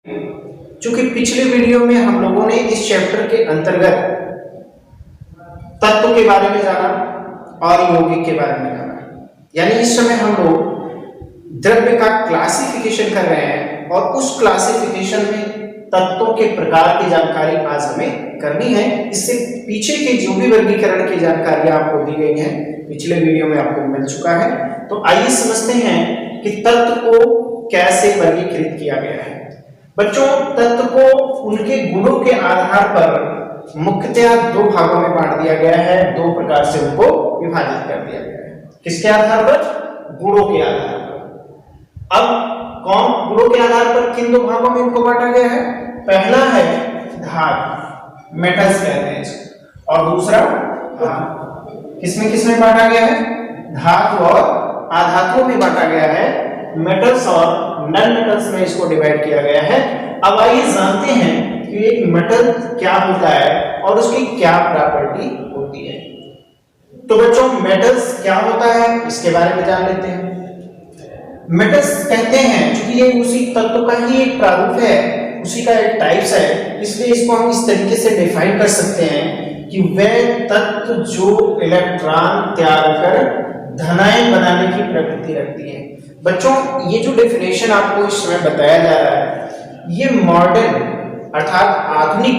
चूंकि पिछले वीडियो में हम लोगों ने इस चैप्टर के अंतर्गत तत्व के बारे में जाना और यौगिक के बारे में जाना, यानी इस समय हम लोग द्रव्य का क्लासिफिकेशन कर रहे हैं और उस क्लासिफिकेशन में तत्वों के प्रकार की जानकारी आज हमें करनी है। इससे पीछे के जो भी वर्गीकरण की जानकारी आपको दी गई है पिछले वीडियो में आपको मिल चुका है। तो आइए समझते हैं कि तत्व को कैसे वर्गीकृत किया गया है। बच्चों, तत्व को उनके गुणों के आधार पर मुख्यतः दो भागों में बांट दिया गया है, दो प्रकार से उनको विभाजित कर दिया गया है। किसके आधार पर? गुणों के आधार पर। अब कौन गुणों के आधार पर किन दो भागों में इनको बांटा गया है? पहला है धातु, मेटल्स कहते हैं इसको, और दूसरा किसमें किसमें बांटा गया है? धातु और अधातुओं में बांटा गया है। मेटल्स और नॉन मेटल्स में इसको डिवाइड किया गया है। अब आइए जानते हैं कि एक मेटल क्या होता है और उसकी क्या प्रॉपर्टी होती है। तो बच्चों, मेटल्स क्या होता है इसके बारे में जान लेते हैं। मेटल्स कहते हैं क्योंकि ये उसी तत्व का ही एक प्रारूप है, उसी का एक टाइप्स है, इसलिए इसको हम इस तरीके से डिफाइन कर सकते हैं कि वह तत्व जो इलेक्ट्रॉन त्याग कर धनायन बनाने की प्रवृत्ति रखती है। बच्चों, ये जो डेफिनेशन आपको इस समय बताया जा रहा है, ये मॉडर्न अर्थात आधुनिक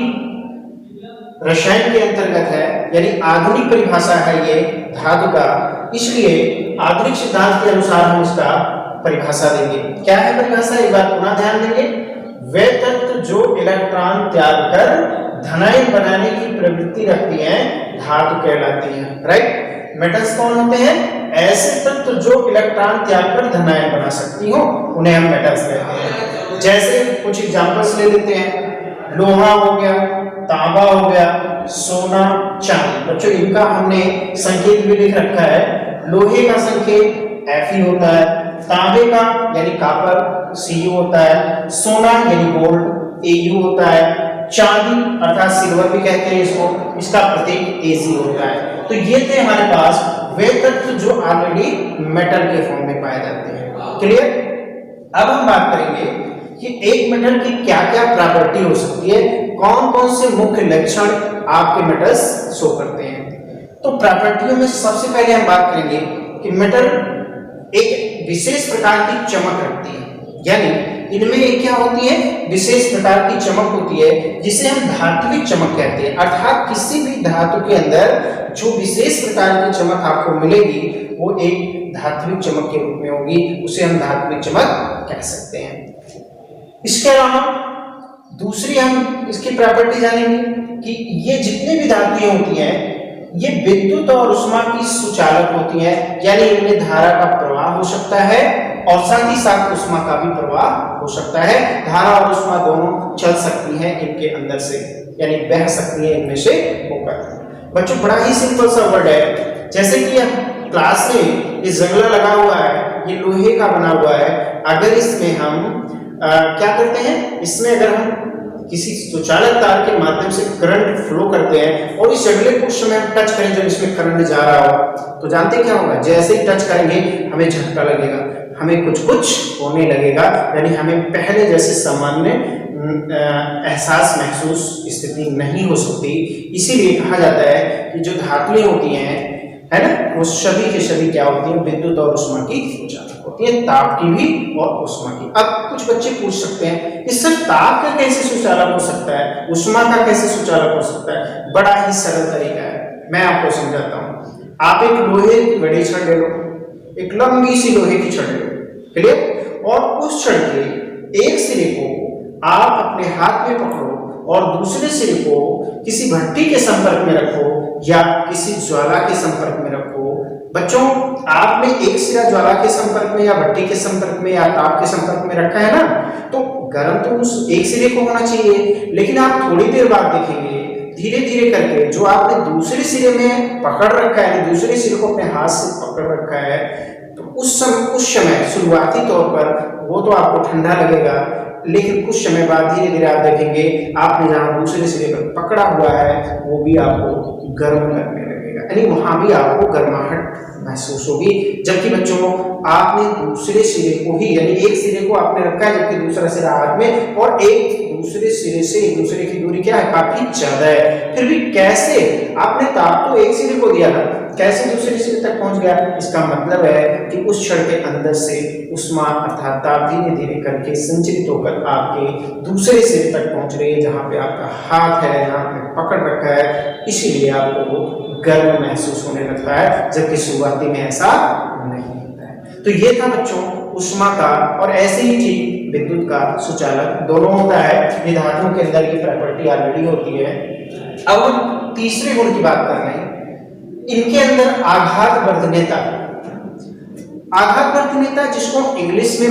रसायन के अंतर्गत है, यानी आधुनिक परिभाषा है ये धातु का, इसलिए आधुनिक सिद्धांत के अनुसार हम इसका परिभाषा देंगे। क्या है परिभाषा? एक बार पुनः ध्यान देंगे। वे तत्व जो इलेक्ट्रॉन त्याग कर धनायन बनाने की प्रवृत्ति रखती हैं धातु कहलाती हैं। राइट? मेटल्स कौन होते हैं? ऐसे तत्व जो इलेक्ट्रॉन त्याग कर धनायन बना सकती हो, उन्हें हम मेटल्स कहते हैं। जैसे कुछ एग्जांपल्स ले लेते हैं। लोहा हो गया, तांबा हो गया, सोना, चांदी। बच्चों, इनका हमने संकेत भी लिख रखा है। लोहे का संकेत Fe होता है, तांबे का यानी कॉपर Cu होता है, सोना यानी गोल्ड Au होता है, चांदी अर्थात सिल्वर भी कहते हैं इसको, इसका प्रतीक Ag होता है। तो ये थे हमारे पास वे तत्व जो ऑलरेडी मेटल के फॉर्म में पाए जाते हैं। क्लियर? अब हम बात करेंगे कि एक मेटल की क्या क्या प्रॉपर्टी हो सकती है, कौन कौन से मुख्य लक्षण आपके मेटल्स शो करते हैं। तो प्रॉपर्टियों में सबसे पहले हम बात करेंगे कि मेटल एक विशेष प्रकार की चमक रखती है, यानी इनमें एक क्या होती है? विशेष प्रकार की चमक होती है जिसे हम धात्विक चमक कहते हैं। अर्थात किसी भी धातु के अंदर जो विशेष प्रकार की चमक आपको मिलेगी वो एक धात्विक चमक के रूप में होगी, उसे हम धात्विक चमक कह सकते हैं। इसके अलावा दूसरी हम इसकी प्रॉपर्टी जानेंगे कि ये जितने भी धातुएं होती हैं ये विद्युत और उष्मा की सुचालक होती हैं, यानी इनमें धारा का प्रवाह हो सकता है और साथ ही साथ उष्मा का भी प्रवाह हो सकता है। धारा और उष्मा दोनों चल सकती हैं इनके अंदर से, यानी बह सकती है इनमें से होकर। बच्चों, बड़ा ही सिंपल सा वर्ड है। जैसे कि क्लास में ये जंगला लगा हुआ है, ये लोहे का बना हुआ है। अगर इसमें हम क्या करते हैं, इसमें अगर हम किसी सुचालक तार के माध्यम से करंट फ्लो करते हैं और इस जंगले को उस समय हम टच करें, जब इसमें करंट जा रहा हो तो जानते क्या होगा? जैसे ही टच करेंगे हमें झटका लगेगा, हमें कुछ कुछ होने लगेगा, यानी हमें पहले जैसे सामान्य एहसास महसूस स्थिति नहीं हो सकती। इसीलिए कहा जाता है कि जो धातुएं होती हैं, है ना, वो सभी के सभी क्या होती हैं? विद्युत और उष्मा की सुचालक होती है, ताप की भी और उष्मा की। अब कुछ बच्चे पूछ सकते हैं कि सर ताप का कैसे सुचालक हो सकता है, उष्मा का कैसे सुचालक हो सकता है? बड़ा ही सरल तरीका है, मैं आपको समझाता हूँ। आप एक लोहे की बड़ी छड़ ले लो, एक लंबी सी लोहे की छड़ ले लो, क्लियर? और उस छड़ के एक सिरे को आप अपने हाथ में पकड़ो और दूसरे सिरे को किसी भट्टी के संपर्क में रखो या किसी ज्वाला के संपर्क में रखो। बच्चों, आपने एक सिरा ज्वाला के संपर्क में या भट्टी के संपर्क में या ताप के संपर्क में रखा है ना, तो गर्म तो उस एक सिरे को होना चाहिए, लेकिन आप थोड़ी देर बाद देखेंगे धीरे धीरे करके जो आपने दूसरे सिरे में पकड़ रखा है, दूसरे सिरे को अपने हाथ से पकड़ रखा है, तो उस समय शुरुआती तौर पर वो तो आपको ठंडा लगेगा, लेकिन कुछ समय बाद धीरे धीरे आप देखेंगे आपने जहां दूसरे सिरे पर पकड़ा हुआ है वो भी आपको गर्म लगने लगेगा, यानी वहां भी आपको गर्माहट महसूस होगी। जबकि बच्चों आपने दूसरे सिरे को ही, यानी एक सिरे को आपने रखा है जबकि दूसरा सिरा हाथ में, और एक दूसरे सिरे से एक दूसरे की दूरी क्या है, काफी ज्यादा है। फिर भी कैसे आपने ताप तो एक सिरे को दिया था, कैसे दूसरे सिरे तक पहुंच गया? इसका मतलब है कि उस क्षण के अंदर से उष्मा अर्थात ताप धीरे धीरे करके संचरित होकर आपके दूसरे सिरे तक पहुंच रही है, जहां पे आपका हाथ है, जहां आपने पकड़ रखा है, इसीलिए आपको गर्म महसूस होने लगता है, जबकि शुरुआती में ऐसा नहीं होता है। तो ये था बच्चों उष्मा का, और ऐसे ही ठीक विद्युत का सुचालक दोनों होता है। ये धातुओं के अंदर की प्रॉपर्टी ऑलरेडी होती है। अब हम तीसरे गुण की बात कर रहे हैं, इनके अंदर आघात वर्धनीयता। आघात वर्धनीयता जिसको इंग्लिश में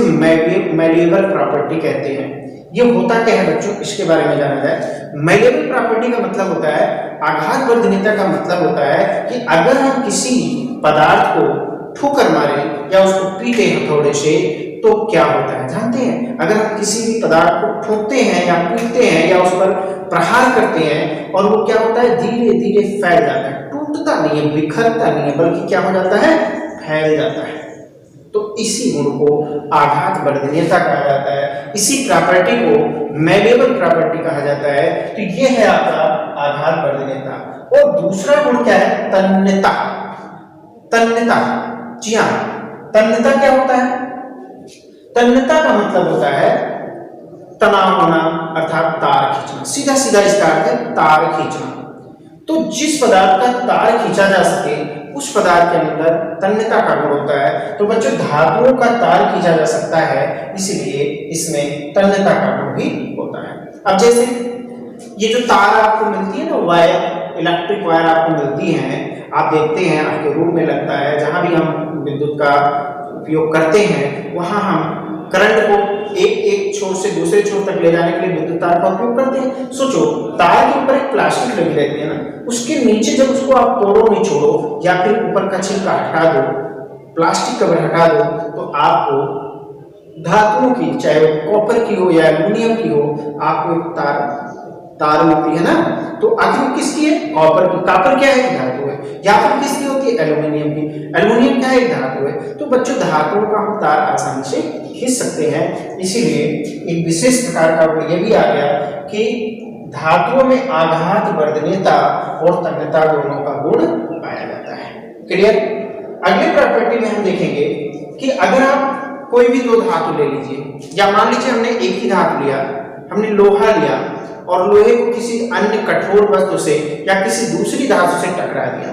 मैलिएबल प्रॉपर्टी कहते हैं, ये होता क्या है बच्चों, इसके बारे में जाना जाए। मैलिएबल प्रॉपर्टी का मतलब होता है, आघात वर्धनीयता का मतलब होता है कि अगर हम किसी पदार्थ को ठोकर मारे या उसको पीटे हथौड़े से तो क्या होता है जानते हैं? अगर हम किसी भी पदार्थ को ठोकते हैं या पीटते हैं या उस पर प्रहार करते हैं, और वो क्या होता है, धीरे धीरे फैल जाता है, टूटता नहीं है, बिखरता नहीं है, बल्कि क्या हो जाता है, फैल जाता है। तो इसी गुण को आघात वर्धनीयता कहा जाता है, इसी प्रॉपर्टी को मैलिएबल प्रॉपर्टी कहा जाता है। तो ये है आपका आघात वर्धनीयता। और दूसरा गुण क्या है, तन्यता। तन्यता, जी हाँ, तन्यता क्या होता है? तन्यता का मतलब होता है तनाव होना अर्थात तार खींचना, सीधा सीधा इसका अर्थ है तार खींचना। तो जिस पदार्थ का तार खींचा जा सके उस पदार्थ के अंदर तन्यता का गुण होता है। तो बच्चों धातुओं का तार खींचा जा सकता है, इसलिए इसमें तन्यता का गुण भी होता है। अब जैसे ये जो तार आपको मिलती है ना, वायर, इलेक्ट्रिक वायर आपको मिलती है, आप देखते हैं आपके रूम में लगता है, जहां भी हम विद्युत का उपयोग करते हैं वहां हम करंट को एक छोर से दूसरे छोर तक ले जाने के लिए विद्युत तार का उपयोग करते हैं। सोचो तार के ऊपर एक प्लास्टिक लगी रहती है ना, उसके नीचे जब उसको आप तोड़ो नहीं छोड़ो या फिर ऊपर का छिलका हटा दो, प्लास्टिक कवर हटा दो, तो आपको धातुओं की, चाहे वो कॉपर की हो या एल्युमिनियम की हो, आपको एक तार मिलती है ना। तो आखिर वो किसकी है, कॉपर की। कॉपर क्या है, धातु है। या फिर किसकी होती है, एल्युमिनियम की। एल्युमिनियम क्या है, एक धातु है। तो बच्चों धातुओं का हम तार आसानी से खींच सकते हैं, इसीलिए एक विशेष प्रकार का गुण ये भी आ गया कि धातुओं में आघात वर्धनीयता और तन्यता दोनों का गुण पाया जाता है। क्लियर? अगले प्रॉपर्टी में हम देखेंगे कि अगर आप कोई भी दो धातु ले लीजिए, या मान लीजिए हमने एक ही धातु लिया, हमने लोहा लिया और लोहे को किसी अन्य कठोर वस्तु से या किसी दूसरी धातु से टकरा दिया,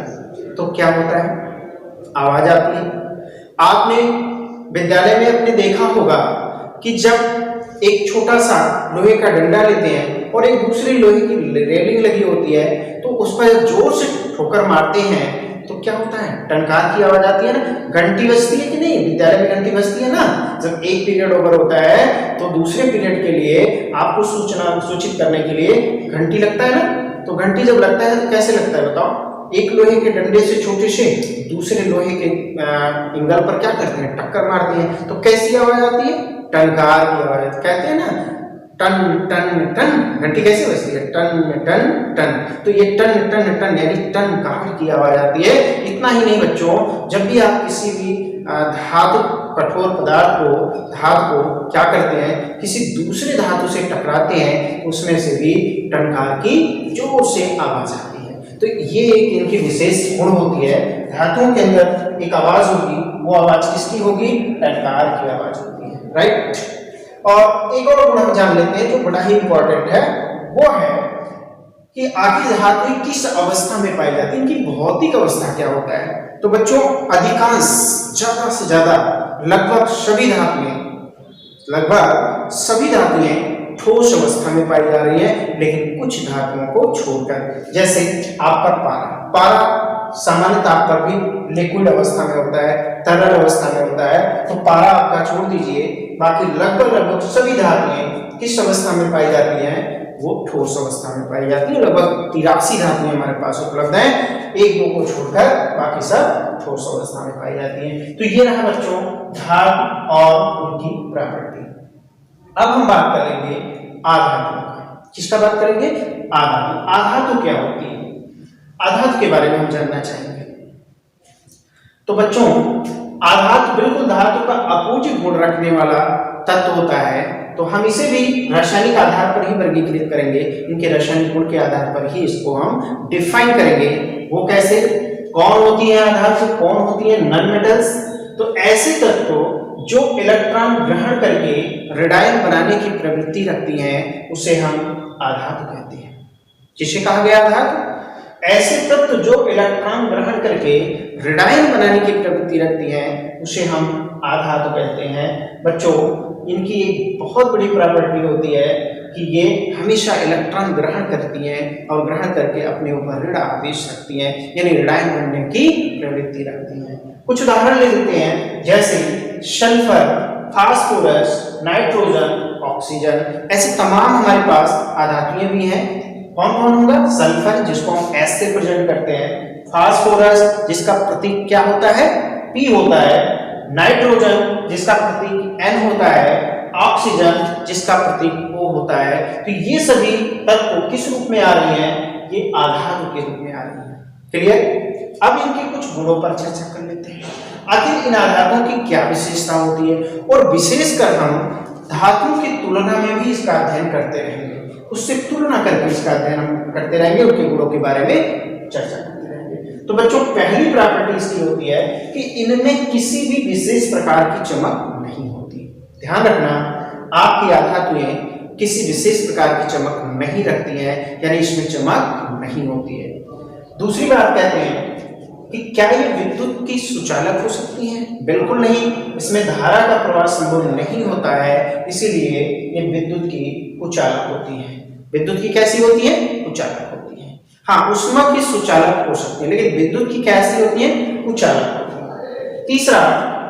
तो क्या होता है, आवाज आती है। आपने विद्यालय में अपने देखा होगा कि जब एक छोटा सा लोहे का डंडा लेते हैं और एक दूसरी लोहे की रेलिंग लगी होती है, तो उस पर जोर से ठोकर मारते हैं तो क्या होता है, टंकार की आवाज आती है ना। घंटी बजती है कि नहीं, विद्यालय में घंटी बजती है ना। जब एक पीरियड ओवर होता है तो दूसरे पीरियड के लिए आपको सूचित करने के लिए घंटी लगता है ना। तो घंटी जब लगता है तो कैसे लगता है बताओ? एक लोहे के डंडे से छोटे से दूसरे लोहे के इंगल पर क्या करते हैं, टक्कर मारते हैं। तो कैसी आवाज आती है, टंकार की आवाज। कहते हैं ना टन टन टन, घंटी कैसे बजती है, टन टन टन। तो ये टन टन टन यानी टंकार की आवाज आती है। इतना ही नहीं बच्चों, जब भी आप किसी भी धातु कठोर पदार्थ को क्या करते हैं, किसी दूसरे धातु से टकराते हैं, उसमें से भी टंकार की जोर से आवाज आती है। तो ये एक इनकी विशेष गुण होती है। धातुओं के अंदर एक आवाज होगी, वो आवाज किसकी होगी, टंकार की आवाज होती है, राइट। और एक और गुण हम जान लेते हैं जो बड़ा ही इंपॉर्टेंट है, वो है कि आखिर धातु किस अवस्था में पाई जाती है, इनकी भौतिक अवस्था क्या होता है। तो बच्चों अधिकांश, ज्यादा से ज्यादा, लगभग सभी धातुएं ठोस अवस्था में पाई जा रही है, लेकिन कुछ धातुओं को छोड़कर। जैसे आपका पारा सामान्य ताप पर भी लिक्विड अवस्था में होता है, तरल अवस्था में होता है। तो पारा आपका छोड़ दीजिए, बाकी लगभग सभी धातुएं किस अवस्था में पाई जाती हैं, वो ठोस अवस्था में पाई जाती है। लगभग 83 धातुएं हमारे पास उपलब्ध हैं, एक दो को छोड़कर बाकी सब ठोस अवस्था में पाई जाती हैं। तो ये रहा बच्चों धातु और उनकी प्रॉपर्टी। अब हम बात करेंगे आधातु का। किसका बात करेंगे, आधातु। आधातु क्या होती है, आधातु के बारे में हम जानना चाहेंगे। तो बच्चों आधात बिल्कुल धातु का अपोजिट गुण रखने वाला तत्व होता है, तो हम इसे भी रासायनिक आधार पर ही वर्गीकृत करेंगे, इनके रासायनिक गुण के आधार पर ही इसको हम डिफाइन करेंगे। वो कैसे, कौन होती है आधातु, कौन होती है नॉन मेटल्स। तो ऐसे तत्व जो इलेक्ट्रॉन ग्रहण करके रेडायन बनाने की प्रवृत्ति रखती हैं उसे हम आधातु कहते हैं। जिसे कहा गया आधातु, ऐसे तत्व जो इलेक्ट्रॉन ग्रहण करके रेडायन बनाने की प्रवृत्ति रखती हैं उसे हम आधातु कहते हैं। बच्चों इनकी एक बहुत बड़ी प्रॉपर्टी होती है कि ये हमेशा इलेक्ट्रॉन ग्रहण करती हैं और ग्रहण करके अपने ऊपर ऋण आवेश रखती हैं, यानी रेडायन बनने की प्रवृत्ति रखती हैं। कुछ उदाहरण ले लेते हैं, जैसे सल्फर, फास्फोरस, नाइट्रोजन, ऑक्सीजन, ऐसे तमाम हमारे पास आधातुएं भी हैं। कौन कौन होगा, सल्फर जिसको हम एस से प्रेजेंट करते हैं, फास्फोरस जिसका प्रतीक क्या होता है, पी होता है, नाइट्रोजन जिसका प्रतीक एन होता है, ऑक्सीजन जिसका प्रतीक ओ होता है। तो ये सभी तत्व किस रूप में आ रही हैं, ये आधातु के रूप में आ रही हैं। क्लियर। अब इनके कुछ गुणों पर चर्चा कर लेते हैं। आखिर इन आधातुओं की क्या विशेषता होती है, और विशेषकर हम धातुओं की तुलना में भी इसका अध्ययन करते रहेंगे, उससे तुलना करके इसका अध्ययन हम करते रहेंगे, उनके गुणों के बारे में चर्चा करते रहेंगे। तो बच्चों पहली प्रॉपर्टी इसकी होती है कि इनमें किसी भी विशेष प्रकार की चमक नहीं होती। ध्यान रखना, आपकी आधातुएं किसी विशेष प्रकार की चमक नहीं रखती हैं, यानी इसमें चमक नहीं होती है। दूसरी बात कहते हैं कि क्या ये विद्युत की सुचालक हो सकती हैं? बिल्कुल नहीं, इसमें धारा का प्रवाह संभव नहीं होता है, इसीलिए ये विद्युत की कुचालक होती है। विद्युत की कैसी होती है, कुचालक होती है। हाँ, ऊष्मा की सुचालक हो सकती है, लेकिन विद्युत की कैसी होती है, कुचालक होती है। तीसरा,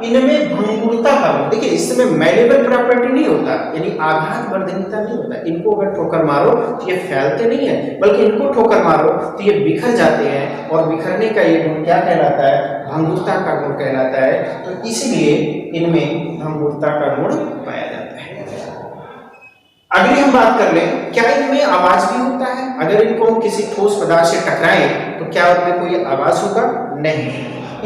इनमें भंगुरता का गुण, देखिए इसमें मैलेबल प्रॉपर्टी नहीं होता, यानी आघात वर्धनीयता नहीं होता। इनको अगर ठोकर मारो तो ये फैलते नहीं है, बल्कि इनको ठोकर मारो तो ये बिखर जाते हैं, और बिखरने का ये गुण क्या कहलाता है, भंगुरता का गुण कहलाता है। तो इसलिए इनमें भंगुरता का गुण पाया जाता है। अगली हम बात कर लें, क्या इनमें आवाज भी होता है? अगर इनको हम किसी ठोस पदार्थ से टकराएं तो क्या उनमें कोई आवाज होगा? नहीं,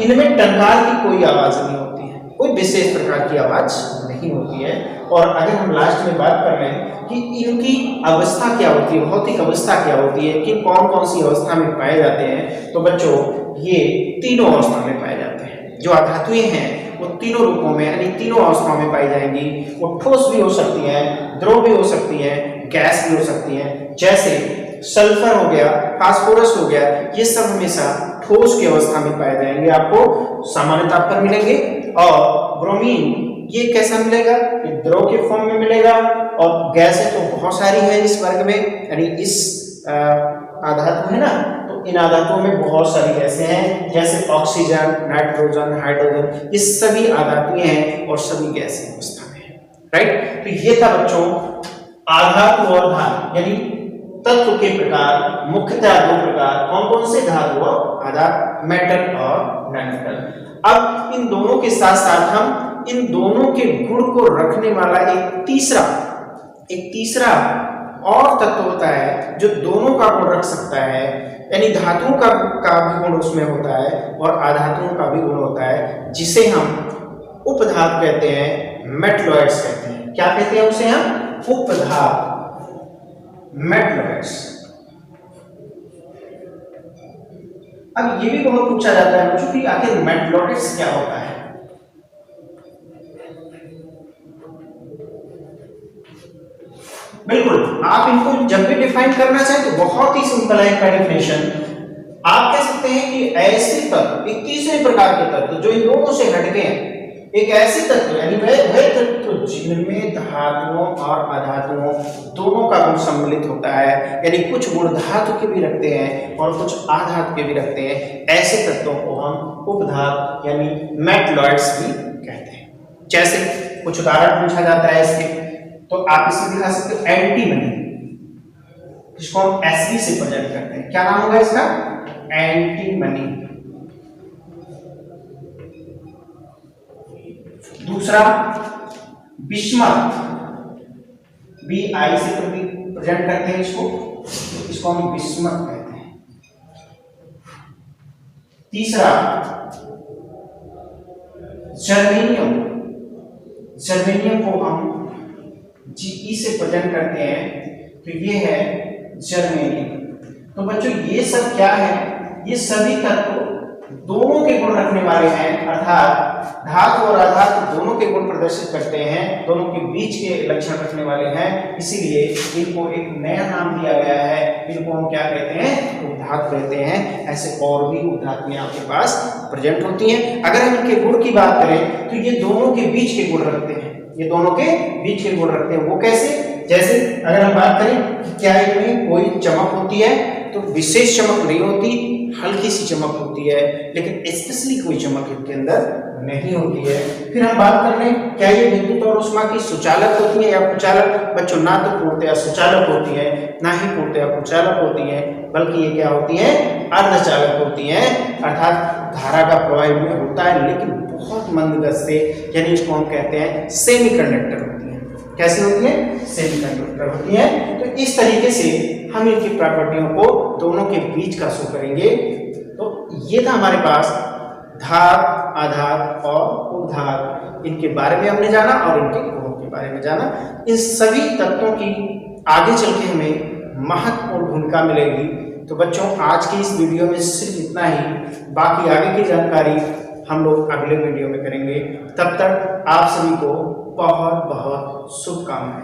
इनमें टंकार की कोई आवाज नहीं होती है, कोई विशेष प्रकार की आवाज नहीं होती है। और अगर हम लास्ट में बात कर रहे हैं कि इनकी अवस्था क्या होती है, भौतिक अवस्था क्या होती है, कि कौन कौन सी अवस्था में पाए जाते हैं, तो बच्चों ये तीनों अवस्था में पाए जाते हैं। जो आधातुएं हैं वो तीनों रूपों में, यानी तीनों अवस्थाओं में पाई जाएंगी। वो ठोस भी हो सकती है, द्रव भी हो सकती है, गैस भी हो सकती है। जैसे सल्फर हो गया, फास्फोरस हो गया, ये सब हमेशा ठोस की अवस्था में पाए जाएंगे, आपको सामान्य ताप पर मिलेंगे। और ब्रोमीन ये कैसा मिलेगा, ये द्रव के फॉर्म में मिलेगा। और गैसें तो बहुत सारी है इस वर्ग में, यानी इस आधातु है ना, तो इन आधातुओं में बहुत सारी गैसें हैं, जैसे ऑक्सीजन, नाइट्रोजन, हाइड्रोजन, ये सभी आधातुएं हैं और सभी गैसें अवस्था में है। राइट। तो ये था बच्चों आधातु और धातु, यानी तत्व के प्रकार, मुख्यतः दो प्रकार। कौन कौन से? धातु और आधातु, मेटल और नॉन मेटल। अब इन दोनों के साथ साथ हम इन दोनों के गुण को रखने वाला एक तीसरा और तत्व होता है जो दोनों का गुण रख सकता है, यानी धातुओं का भी गुण उसमें होता है और आधातुओं का भी गुण होता है, जिसे हम उपधातु कहते हैं, मेटलॉइड्स कहते हैं। क्या कहते हैं उसे हम? उपधातु, मेटलॉइड्स। अब ये भी बहुत पूछा जाता है बच्चों कि आखिर मेटलॉइड्स क्या होता है। बिल्कुल, आप इनको जब भी डिफाइन करना चाहें तो बहुत ही सिंपल है इनका डेफिनेशन। आप कह सकते हैं कि ऐसे तत्व, एक तीसरे प्रकार के तत्व जो इन दोनों से हटके हैं, एक ऐसे तत्व यानी वह तत्व जिनमें धातुओं और अधातुओं दोनों का गुण सम्मिलित होता है, यानी कुछ गुण धातु के भी रखते हैं और कुछ आधातु के भी रखते हैं। ऐसे तत्वों को हम उपधातु यानी मेटलॉइड्स भी कहते हैं। जैसे कुछ उदाहरण पूछा जाता है इसके, तो आप इसे दिखा सकते हो एंटीमनी, जिसको हम एसबी से प्रेजेंट करते हैं। क्या नाम होगा इसका? एंटीमनी। दूसरा बिस्मथ, BI से प्रेजेंट करते हैं इसको हम बिस्मथ कहते हैं। तीसरा जर्मेनियम, जर्मेनियम को हम Ge से प्रेजेंट करते हैं, तो ये है जर्मेनियम। तो बच्चों ये सब क्या है, ये सभी तत्व दोनों के गुण रखने वाले हैं, अर्थात धातु और अधातु दोनों के गुण प्रदर्शित करते हैं, दोनों के बीच के लक्षण रखने वाले हैं, इसीलिए इनको एक नया नाम दिया गया है। इनको हम क्या कहते हैं, उपधातु कहते हैं। ऐसे और भी उपधातुएं आपके पास प्रेजेंट होती हैं। अगर हम इनके गुण की बात करें तो ये दोनों के बीच के गुण रखते हैं, ये दोनों के बीच के गुण रखते हैं। वो कैसे, जैसे अगर हम बात करें कि क्या इनमें कोई चमक होती है, तो विशेष चमक नहीं होती, हल्की सी चमक होती है, लेकिन स्पेशली कोई चमक इनके अंदर नहीं होती है। फिर हम बात कर रहे हैं, क्या ये विद्युत और ऊष्मा की सुचालक होती है या कुचालक? बच्चों ना तो पूर्णतया सुचालक होती है, ना ही पूर्णतया कुचालक होती है, बल्कि ये क्या होती है, अर्धचालक होती है, अर्थात धारा का प्रवाह में होता है लेकिन बहुत मंद गति से, यानी इसको हम कहते हैं सेमीकंडक्टर होती है। कैसे होती है, सेमीकंडक्टर होती है। तो इस तरीके से हम इनकी प्रॉपर्टियों को दोनों के बीच का शो करेंगे। तो ये था हमारे पास धातु, अधातु और उपधातु, इनके बारे में हमने जाना और इनके गुणों के बारे में जाना। इन सभी तत्वों की आगे चल के हमें महत्वपूर्ण भूमिका मिलेगी। तो बच्चों आज की इस वीडियो में सिर्फ इतना ही, बाकी आगे की जानकारी हम लोग अगले वीडियो में करेंगे। तब तक आप सभी को बहुत बहुत शुभकामनाएं।